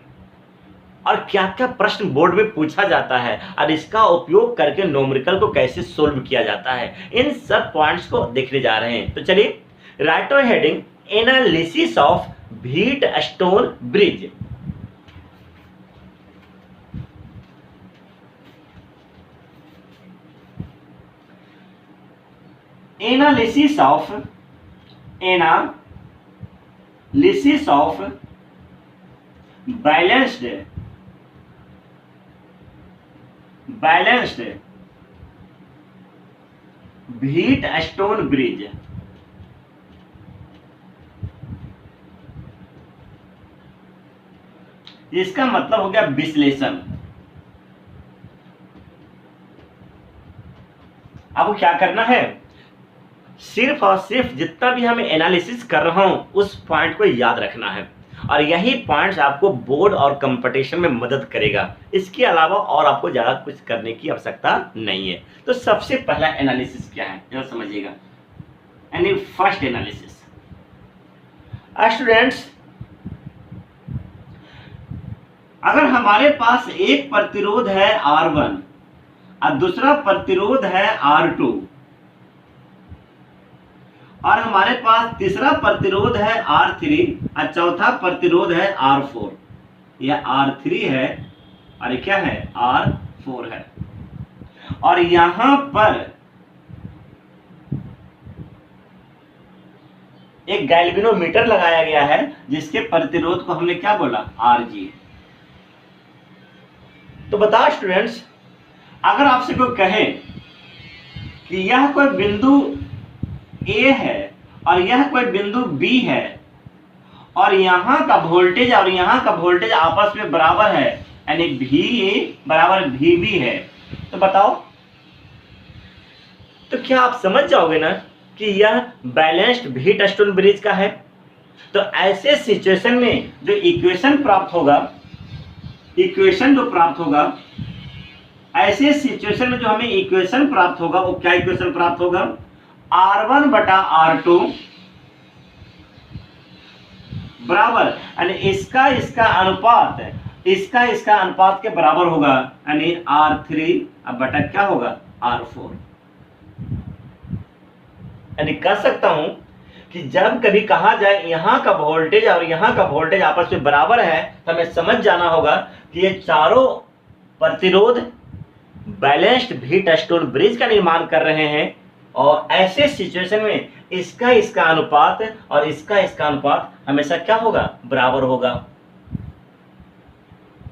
और क्या क्या प्रश्न बोर्ड में पूछा जाता है और इसका उपयोग करके न्यूमेरिकल को कैसे सोल्व किया जाता है, इन सब पॉइंट्स को देखने जा रहे हैं। तो चलिए, right heading analysis of wheat stone bridge. Analysis of balanced wheat stone bridge. इसका मतलब हो गया विश्लेषण। आपको क्या करना है, सिर्फ और सिर्फ जितना भी हमें एनालिसिस कर रहा हूं उस पॉइंट को याद रखना है और यही पॉइंट्स आपको बोर्ड और कंपटीशन में मदद करेगा। इसके अलावा और आपको ज्यादा कुछ करने की आवश्यकता नहीं है। तो सबसे पहला एनालिसिस क्या है जरा समझिएगा, यानी फर्स्ट एनालिसिस। स्टूडेंट्स, अगर हमारे पास एक प्रतिरोध है R1 और दूसरा प्रतिरोध है R2 और हमारे पास तीसरा प्रतिरोध है R3 और चौथा प्रतिरोध है R4, यह R3 है और ये क्या है R4 है, और यहां पर एक गैल्वेनोमीटर लगाया गया है जिसके प्रतिरोध को हमने क्या बोला Rg। तो बताओ स्टूडेंट्स, अगर आपसे कोई कहे कि यह कोई बिंदु A है और यह कोई बिंदु B है और यहां का वोल्टेज और यहां का वोल्टेज आपस में बराबर है, यानी VA बराबर VB है, तो बताओ, तो क्या आप समझ जाओगे ना कि यह बैलेंस्ड व्हीट स्टोन ब्रिज का है। तो ऐसे सिचुएशन में जो इक्वेशन प्राप्त होगा, इक्वेशन जो प्राप्त होगा, ऐसे सिचुएशन में जो हमें इक्वेशन प्राप्त होगा वो क्या इक्वेशन प्राप्त होगा, R1 बटा R2 बराबर, यानी इसका अनुपात के बराबर होगा, यानी R3 अब बटा क्या होगा R4। यानी कह सकता हूं कि जब कभी कहा जाए यहां का वोल्टेज और यहां का वोल्टेज आपस में बराबर है तो हमें समझ जाना होगा कि ये चारों प्रतिरोध बैलेंस्ड व्हीट स्टोन ब्रिज का निर्माण कर रहे हैं और ऐसे सिचुएशन में इसका अनुपात और इसका अनुपात हमेशा क्या होगा बराबर होगा,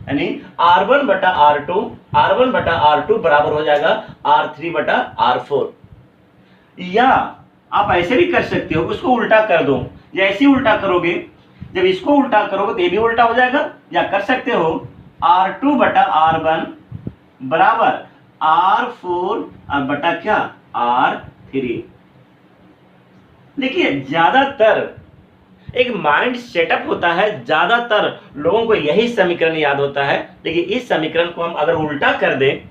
यानी R1 बटा R2 बराबर हो जाएगा R3 बटा R4। या आप ऐसे भी कर सकते हो, उसको उल्टा कर दो, या ऐसे उल्टा करोगे, जब इसको उल्टा करोगे तो ये भी उल्टा हो जाएगा। या कर सकते हो R2 बटा R1 बराबर R4 बटा क्या R3। देखिए, ज्यादातर एक माइंड सेटअप होता है, ज्यादातर लोगों को यही समीकरण याद होता है, लेकिन इस समीकरण को हम अगर उल्टा कर दें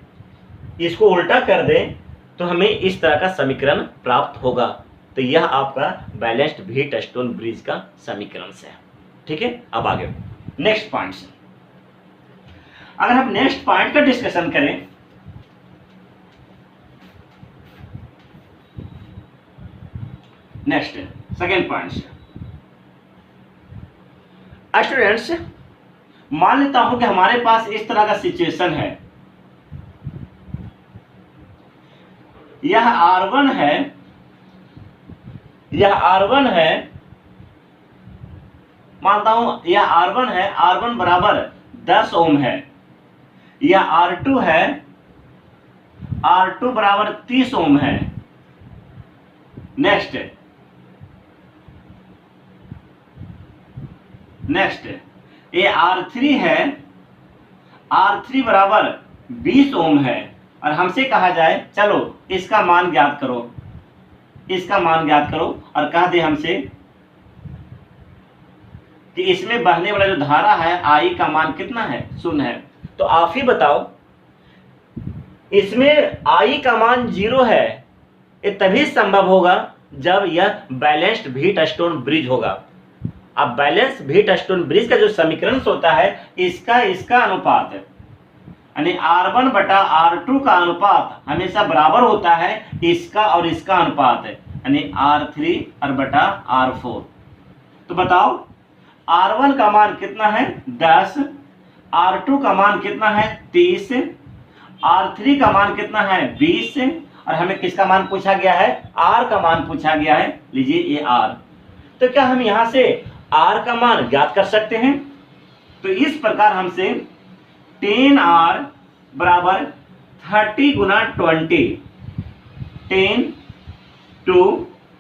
इसको उल्टा कर दें तो हमें इस तरह का समीकरण प्राप्त होगा। तो यह आपका बैलेंस्ड व्हीट स्टोन ब्रिज का समीकरण है। ठीक है, अब आगे नेक्स्ट पॉइंट से अगर हम नेक्स्ट पॉइंट का डिस्कशन करें, नेक्स्ट सेकेंड पॉइंट से स्टूडेंट्स, मान लेता हूं कि हमारे पास इस तरह का सिचुएशन है, यह R1 है, यह R1 है, मानता हूं यह R1 है, R1 बराबर 10 ओम है, यह R2 है, R2 बराबर 30 ओम है। नेक्स्ट ये R3 है, R3 बराबर 20 ओम है, और हमसे कहा जाए चलो इसका मान ज्ञात करो, इसका मान ज्ञात करो, और कह दे हमसे कि इसमें बहने वाला जो धारा है I का मान कितना है, 0 है। तो आप ही बताओ, इसमें I का मान 0 है, ये तभी संभव होगा जब यह बैलेंस्ड व्हीट स्टोन ब्रिज होगा। अब बैलेंस व्हीट स्टोन ब्रिज का जो समीकरण होता है, इसका अनुपात है, यानी R1 बटा R2 का अनुपात हमेशा बराबर होता है इसका और इसका अनुपात है, यानी R3 और बटा R4। तो बताओ R1 का मान कितना है, 10, R2 का मान कितना है, 30, R3 का मान कितना है, 20, और हमें किसका मान पूछा गया है, R का मान पूछा गया है। लीजिए ये R। तो क्या हम यहां से R का मान ज्ञात कर सकते हैं? तो इस प्रकार हमसे 10R बराबर 30 गुना 20, 10 2,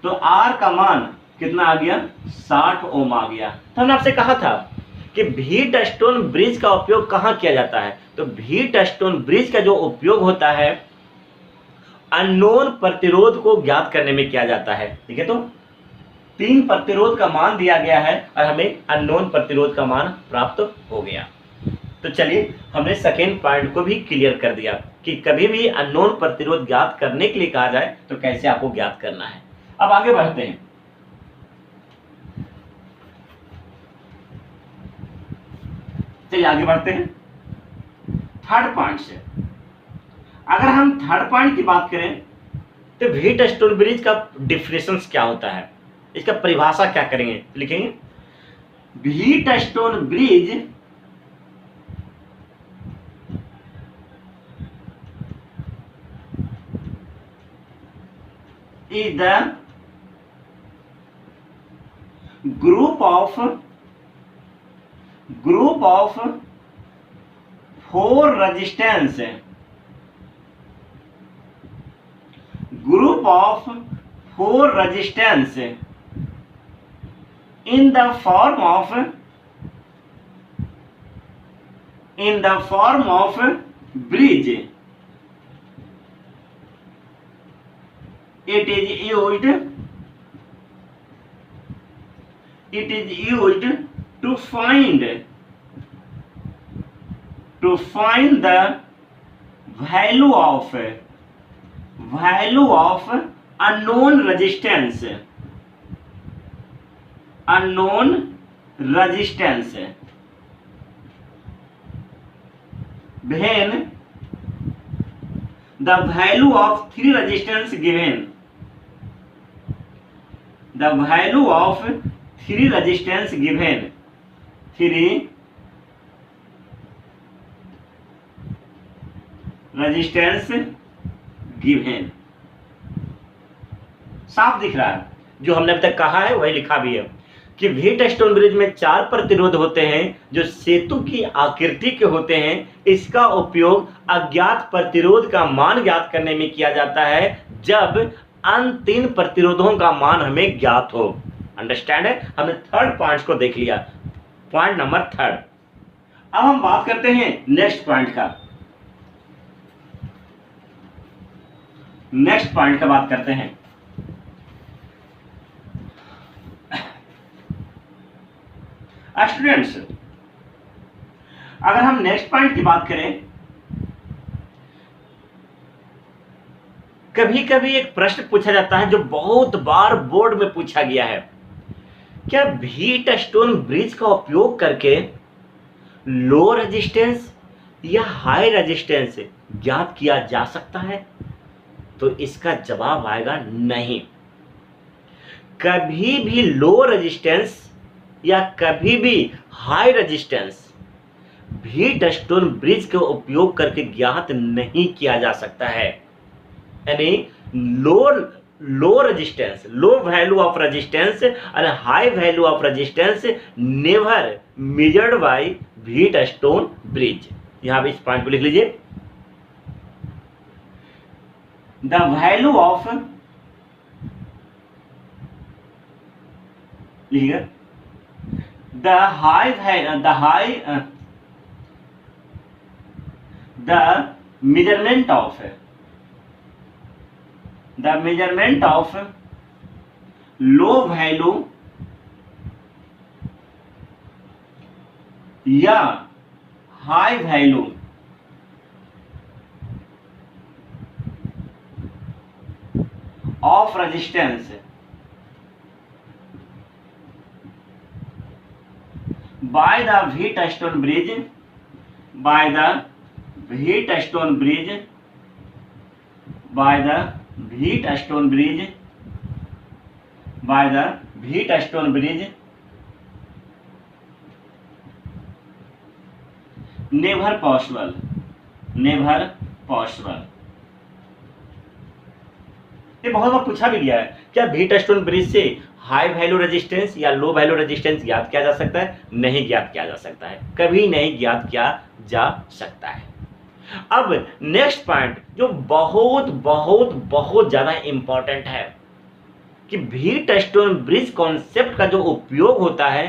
तो R का मान कितना आ गया, 60 ओम आ गया। तो हमने आपसे कहा था कि व्हीट स्टोन ब्रिज का उपयोग कहाँ किया जाता है? तो व्हीट स्टोन ब्रिज का जो उपयोग होता है अननोन प्रतिरोध को ज्ञात करने में किया जाता है। ठीक है, तो 3 प्रतिरोध का मान दिया गया है और हमें अननोन प्रतिरोध का मान प्राप्त हो गया। तो चलिए हमने सेकेंड पॉइंट को भी क्लियर कर दिया कि कभी भी अननोन प्रतिरोध ज्ञात करने के लिए कहा जाए तो कैसे आपको ज्ञात करना है। अब आगे बढ़ते हैं। चलिए आगे बढ़ते हैं थर्ड पॉइंट से। अगर हम थर्ड पॉइंट की बात करें तो व्हीट स्टोन ब्रिज का डिफिनेशंस क्या होता है, इसका परिभाषा क्या करेंगे, लिखेंगे wheat stone bridge is the group of 4 resistance, group of 4 resistance in the form of bridge. It is used to find the value of unknown resistance when the value of 3 resistance given, the value of 3 resistance given, 3 resistance given। साफ दिख रहा है, जो हमने अब तक कहा है वही लिखा भी है कि व्हीट स्टोन ब्रिज में 4 प्रतिरोध होते हैं जो सेतु की आकृति के होते हैं। इसका उपयोग अज्ञात प्रतिरोध का मान ज्ञात करने में किया जाता है जब अन्य 3 प्रतिरोधों का मान हमें ज्ञात हो। अंडरस्टैंड है? हमने थर्ड पॉइंट को देख लिया, पॉइंट नंबर थर्ड। अब हम बात करते हैं नेक्स्ट पॉइंट का। नेक्स्ट पॉइंट का बात करते हैं। स्टूडेंट्स, अगर हम नेक्स्ट पॉइंट की बात करें कभी कभी एक प्रश्न पूछा जाता है जो बहुत बार बोर्ड में पूछा गया है, क्या व्हीट स्टोन ब्रिज का उपयोग करके लो रेजिस्टेंस या हाई रेजिस्टेंस ज्ञात किया जा सकता है? तो इसका जवाब आएगा नहीं। कभी भी लो रेजिस्टेंस या कभी भी high resistance wheat stone bridge के उपयोग करके ज्ञात नहीं किया जा सकता है। यानी low resistance, low value of resistance and high value of resistance never measured by wheat stone bridge. यहां पे इस पॉइंट को लिख लीजिए, द वैल्यू ऑफ, लिखिएगा, the measurement of low value या high value of resistance by the Wheatstone bridge, by the Wheatstone bridge, by the Wheatstone bridge, by the Wheatstone bridge, never possible, never possible। ये बहुत बार पूछा भी गया है, क्या Wheatstone bridge से high value resistance या लो वैल्यू रेजिस्टेंस ज्ञात किया जा सकता है? नहीं ज्ञात किया जा सकता है, कभी नहीं ज्ञात किया जा सकता है। अब नेक्स्ट पॉइंट जो बहुत बहुत बहुत ज्यादा इंपॉर्टेंट है कि व्हीटस्टोन ब्रिज कॉन्सेप्ट का जो उपयोग होता है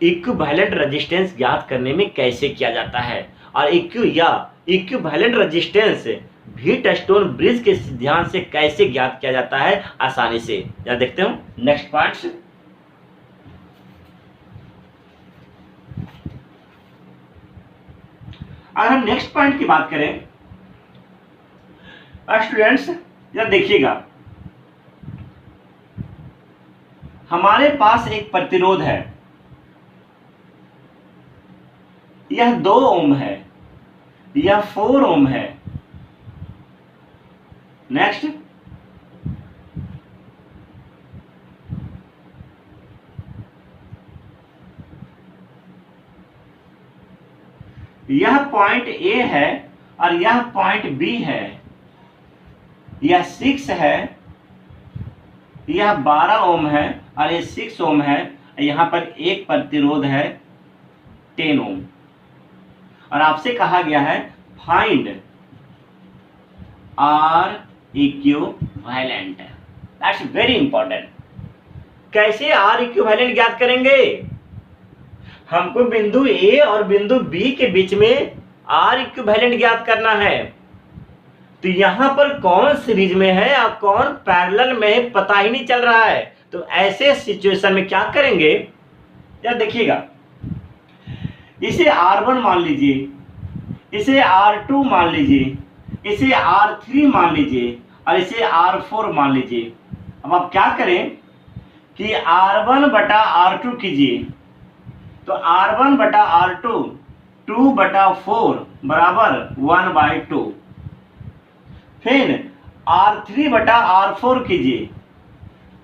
इक्विवेलेंट रेजिस्टेंस ज्ञात करने में कैसे किया जाता है, और इक्विवेलेंट रेजिस्टेंस व्हीटस्टोन ब्रिज के सिद्धांत से कैसे ज्ञात किया जाता है आसानी से। जरा देखते हो नेक्स्ट पॉइंट्स। अगर हम नेक्स्ट पॉइंट की बात करें स्टूडेंट्स, जरा देखिएगा, हमारे पास एक प्रतिरोध है, यह 2 ओम है, यह 4 ओम है। नेक्स्ट, यह पॉइंट ए है और यह पॉइंट बी है, यह 6 है, यह 12 ओम है और यह 6 ओम है। यहां पर एक प्रतिरोध है 10 ओम, और आपसे कहा गया है find R equivalent. That's very important. कैसे आर इक्विवेलेंट ज्ञात करेंगे? हमको बिंदु ए और बिंदु बी के बीच में आर इक्विवेलेंट ज्ञात करना है। तो यहां पर कौन सीरीज में है और कौन पैरेलल में है पता ही नहीं चल रहा है। तो ऐसे सिचुएशन में क्या करेंगे, यार देखिएगा, इसे R1 मान लीजिए, इसे R2 मान लीजिए, इसे R3 मान लीजिए और इसे R4 मान लीजिए। अब आप क्या करें कि R1 बटा R2 कीजिए, तो R1 बटा R2 2 बटा 4 बराबर 1/2। फिर R3 बटा R4 कीजिए,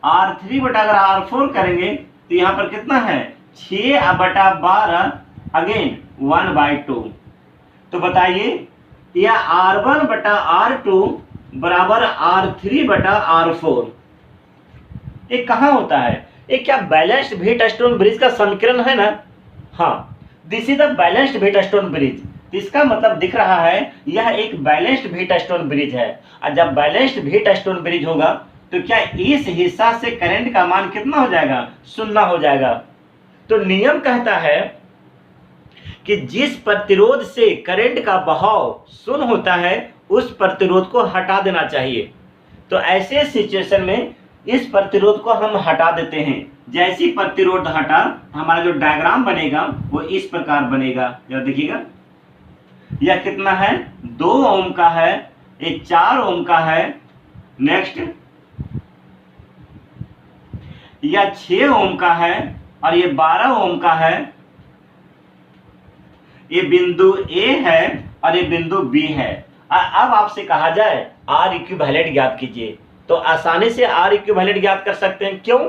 R3 बटा अगर R4 करेंगे तो यहाँ पर कितना है 6 बटा 12 अगेन 1/2। तो बताइए यह R1 बटा R2 बराबर R3 बटा R4 ये कहाँ होता है? ये क्या बैलेंस्ड व्हीटस्टोन ब्रिज का समीकरण है ना? हाँ, this is the balanced Wheatstone bridge. इसका मतलब दिख रहा है यह एक बैलेंस्ड व्हीटस्टोन ब्रिज है। और जब बैलेंस्ड व्हीटस्टोन ब्रिज होगा तो क्या इस हिस्सा से करंट का मान कितना हो जाएगा? 0 हो जाएगा। तो नियम कहता है कि जिस प्रतिरोध से करंट का बहाव 0 होता है उस प्रतिरोध को हटा देना चाहिए। तो ऐसे सिचुएशन में इस प्रतिरोध को हम हटा देते हैं। जैसी प्रतिरोध हटा, हमारा जो डायग्राम बनेगा वो इस प्रकार बनेगा। जरा देखिएगा, यह कितना है 2 ओम का है ये 4 ओम का है। नेक्स्ट या 6 ओम का है और ये 12 ओम का है। ये बिंदु ए है और ये बिंदु बी है। अब आपसे कहा जाए आर इक्विवेलेंट ज्ञात कीजिए, तो आसानी से आर इक्विवेलेंट ज्ञात कर सकते हैं। क्यों?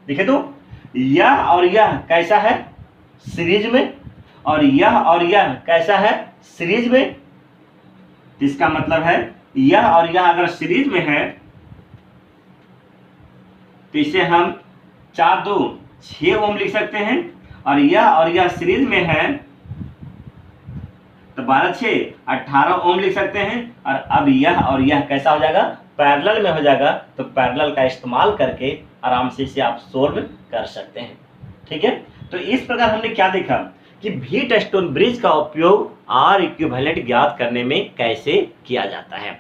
देखिए तो यह और यह कैसा है? सीरीज में। और यह कैसा है? सीरीज में। इसका मतलब है यह और यह अगर सीरीज में है तो इसे हम 4 2 6 ओम लिख सकते हैं। और यह सीरीज में है तो 12 6 18 ओम लिख सकते हैं। और अब यह और यह कैसा हो जाएगा? पैरेलल में हो जाएगा। तो पैरेलल का इस्तेमाल करके आराम से इसे आप सोल्व कर सकते हैं। ठीक है, तो इस प्रकार हमने क्या देखा कि व्हीटस्टोन ब्रिज का उपयोग आर इक्विवेलेंट ज्ञात करने में कैसे किया जाता है।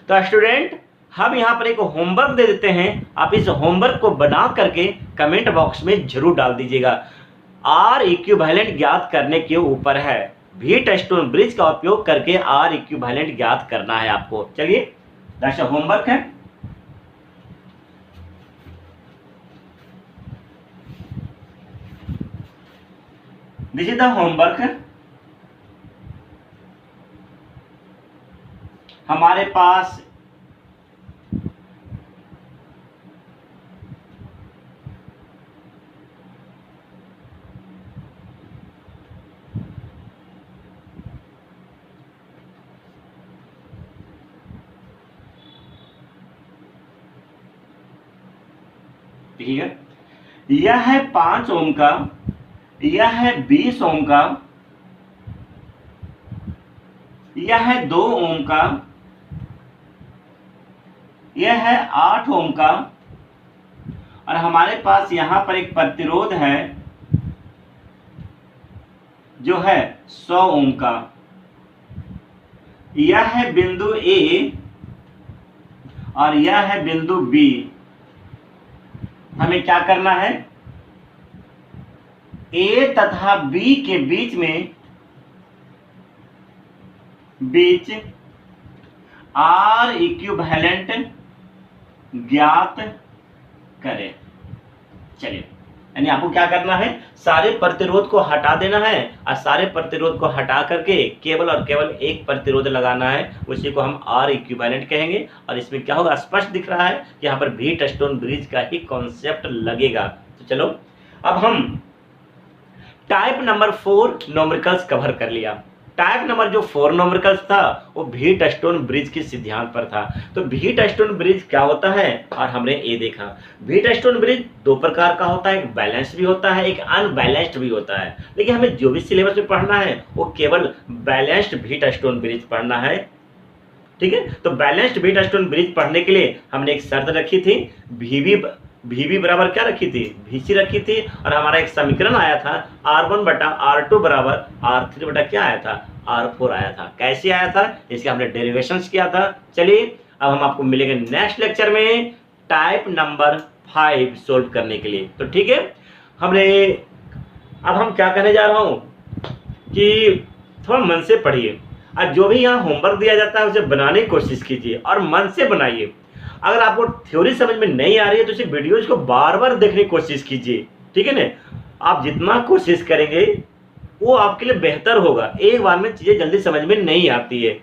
तो स्टूडेंट, हम यहाँ पर एक होमवर्क दे देते हैं, आप इस होमवर्क को बना करके कमेंट बॉक्स में जरूर डाल दीजिएगा। आर इक्विवेलेंट ज्ञात करने के ऊपर है, व्हीटस्टोन ब्रिज का उपयोग करके आर इक्विवेलेंट ज्ञात करना है आपको। चलिए, दैट्स होमवर्क है। This is the homework. हमारे पास ठीक है, यह है 5 ओम का, यह है 20 ओम का, यह है 2 ओम का, यह है 8 ओम का, और हमारे पास यहां पर एक प्रतिरोध है जो है 100 ओम का। यह है बिंदु ए और यह है बिंदु बी। हमें क्या करना है? ए तथा बी के बीच आर इक्विवेलेंट ज्ञात करें। चलिए, यानी आपको क्या करना है? सारे प्रतिरोध को हटा देना है और सारे प्रतिरोध को हटा करके केवल और केवल एक प्रतिरोध लगाना है, उसी को हम आर इक्विवेलेंट कहेंगे। और इसमें क्या होगा? स्पष्ट दिख रहा है कि यहाँ पर व्हीटस्टोन ब्रिज का ही कॉन्सेप्ट लगेगा। तो चलो, अब हम टाइप नंबर 4 न्यूमेरिकल्स कवर कर लिया। टाइप नंबर जो 4 न्यूमेरिकल्स था वो व्हीटस्टोन ब्रिज के सिद्धांत पर था। तो व्हीटस्टोन ब्रिज क्या होता है और हमने ये देखा। व्हीटस्टोन ब्रिज 2 प्रकार का होता है, एक बैलेंस्ड भी होता है, एक अनबैलेंस्ड भी होता है। लेकिन हमें जो भी सिलेबस में पढ़ना है वो केवल बैलेंस्ड व्हीटस्टोन ब्रिज पढ़ना है। ठीक है, तो बैलेंस्ड व्हीटस्टोन ब्रिज पढ़ने के लिए हमने एक शर्त रखी थी, वीबी बराबर क्या रखी थी? वीसी रखी थी। और हमारा एक समीकरण आया था R1 बटा R2 बराबर R3 बटा क्या आया था? R4 आया था। कैसे आया था? इसके हमने डेरिवेशंस किया था। चलिए, अब हम आपको मिलेंगे नेक्स्ट लेक्चर में टाइप नंबर 5 सोल्व करने के लिए। तो ठीक है, अब हम क्या कहने जा रहा हूँ कि थोड़ा मन से पढ़िए और जो भी यहाँ होमवर्क दिया जाता है उसे बनाने की कोशिश कीजिए और मन से बनाइए। अगर आपको थ्योरी समझ में नहीं आ रही है तो इसे वीडियोज को बार बार देखने की कोशिश कीजिए। ठीक है ना? आप जितना कोशिश करेंगे वो आपके लिए बेहतर होगा। एक बार में चीजें जल्दी समझ में नहीं आती है।